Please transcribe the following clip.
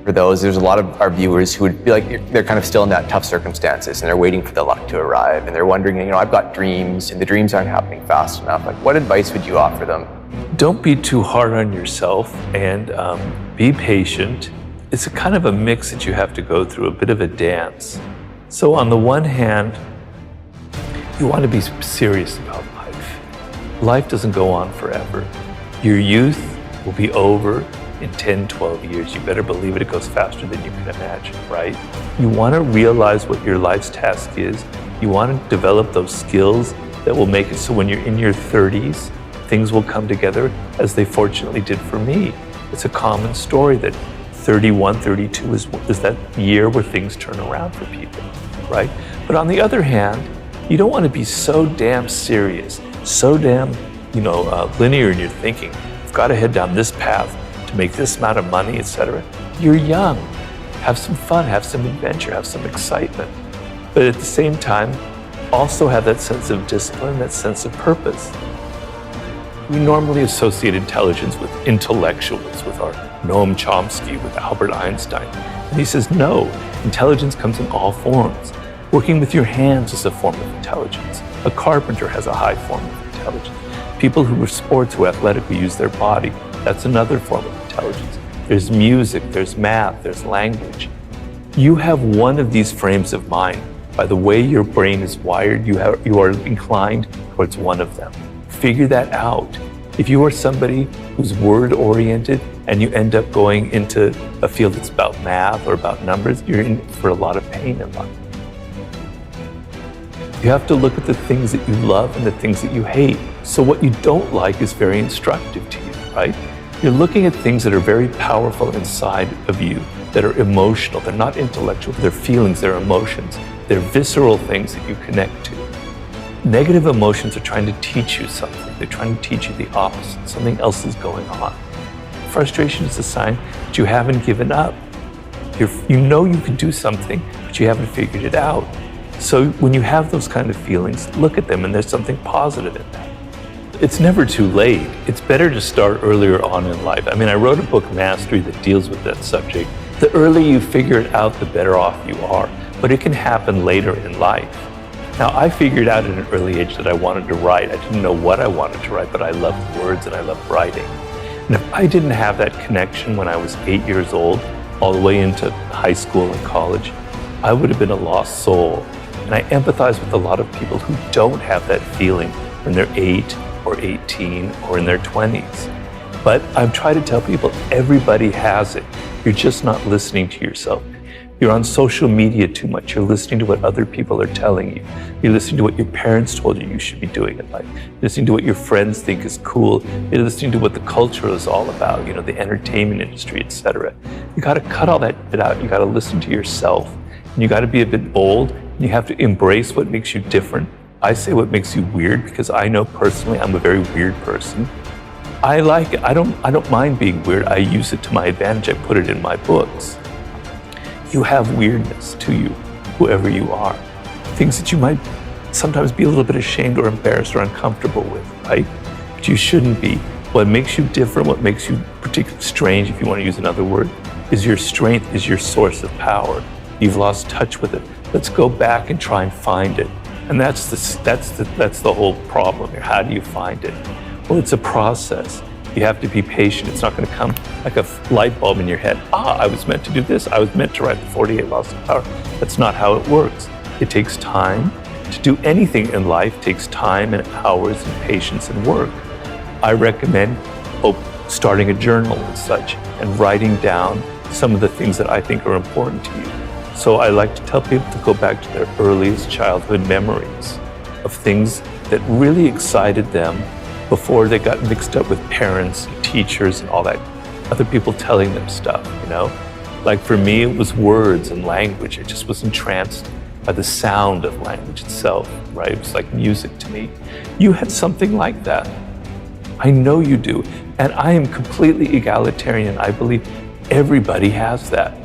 For those, there's a lot of our viewers who would be like, they're kind of still in that tough circumstances and they're waiting for the luck to arrive and they're wondering, I've got dreams and the dreams aren't happening fast enough. Like, what advice would you offer them? Don't be too hard on yourself and be patient. It's a kind of a mix that you have to go through, a bit of a dance. So on the one hand, you want to be serious about life. Life doesn't go on forever. Your youth will be over in 10, 12 years. You better believe it, it goes faster than you can imagine, right? You want to realize what your life's task is. You want to develop those skills that will make it so when you're in your 30s, things will come together as they fortunately did for me. It's a common story that 31, 32 is that year where things turn around for people, right? But on the other hand, you don't want to be so damn serious, so damn, linear in your thinking. You've got to head down this path to make this amount of money, etc. You're young. Have some fun, have some adventure, have some excitement. But at the same time, also have that sense of discipline, that sense of purpose. We normally associate intelligence with intellectuals, with our Noam Chomsky, with Albert Einstein. And he says, no, intelligence comes in all forms. Working with your hands is a form of intelligence. A carpenter has a high form of intelligence. People who are sports, who athletically use their body, that's another form of intelligence. There's music, there's math, there's language. You have one of these frames of mind. By the way your brain is wired, you are inclined towards one of them. Figure that out. If you are somebody who's word-oriented and you end up going into a field that's about math or about numbers, you're in for a lot of pain in life. You have to look at the things that you love and the things that you hate. So what you don't like is very instructive to you, right? You're looking at things that are very powerful inside of you, that are emotional. They're not intellectual, they're feelings, they're emotions. They're visceral things that you connect to. Negative emotions are trying to teach you something. They're trying to teach you the opposite. Something else is going on. Frustration is a sign that you haven't given up. You know you can do something, but you haven't figured it out. So when you have those kind of feelings, look at them and there's something positive in that. It's never too late. It's better to start earlier on in life. I mean, I wrote a book, Mastery, that deals with that subject. The earlier you figure it out, the better off you are. But it can happen later in life. Now, I figured out at an early age that I wanted to write. I didn't know what I wanted to write, but I loved words and I loved writing. And if I didn't have that connection when I was 8 years old, all the way into high school and college, I would have been a lost soul. And I empathize with a lot of people who don't have that feeling when they're 8 or 18 or in their 20s. But I'm trying to tell people everybody has it. You're just not listening to yourself. You're on social media too much. You're listening to what other people are telling you. You're listening to what your parents told you should be doing in life. You're listening to what your friends think is cool. You're listening to what the culture is all about, the entertainment industry, etc. You got to cut all that bit out. You got to listen to yourself. And you got to be a bit bold. And you have to embrace what makes you different. I say what makes you weird because I know personally I'm a very weird person. I like it. I don't mind being weird. I use it to my advantage. I put it in my books. You have weirdness to you, whoever you are. Things that you might sometimes be a little bit ashamed or embarrassed or uncomfortable with, right? But you shouldn't be. What makes you different, what makes you particularly strange, if you want to use another word, is your strength, is your source of power. You've lost touch with it. Let's go back and try and find it. And that's the whole problem here. How do you find it? Well, it's a process. You have to be patient. It's not going to come like a light bulb in your head. I was meant to do this. I was meant to write the 48 Laws of Power. That's not how it works. It takes time. To do anything in life takes time and hours and patience and work. I recommend starting a journal and such and writing down some of the things that I think are important to you. So I like to tell people to go back to their earliest childhood memories of things that really excited them before they got mixed up with parents and teachers and all that, other people telling them stuff, Like for me, it was words and language. I just was entranced by the sound of language itself, right? It was like music to me. You had something like that. I know you do. And I am completely egalitarian. I believe everybody has that.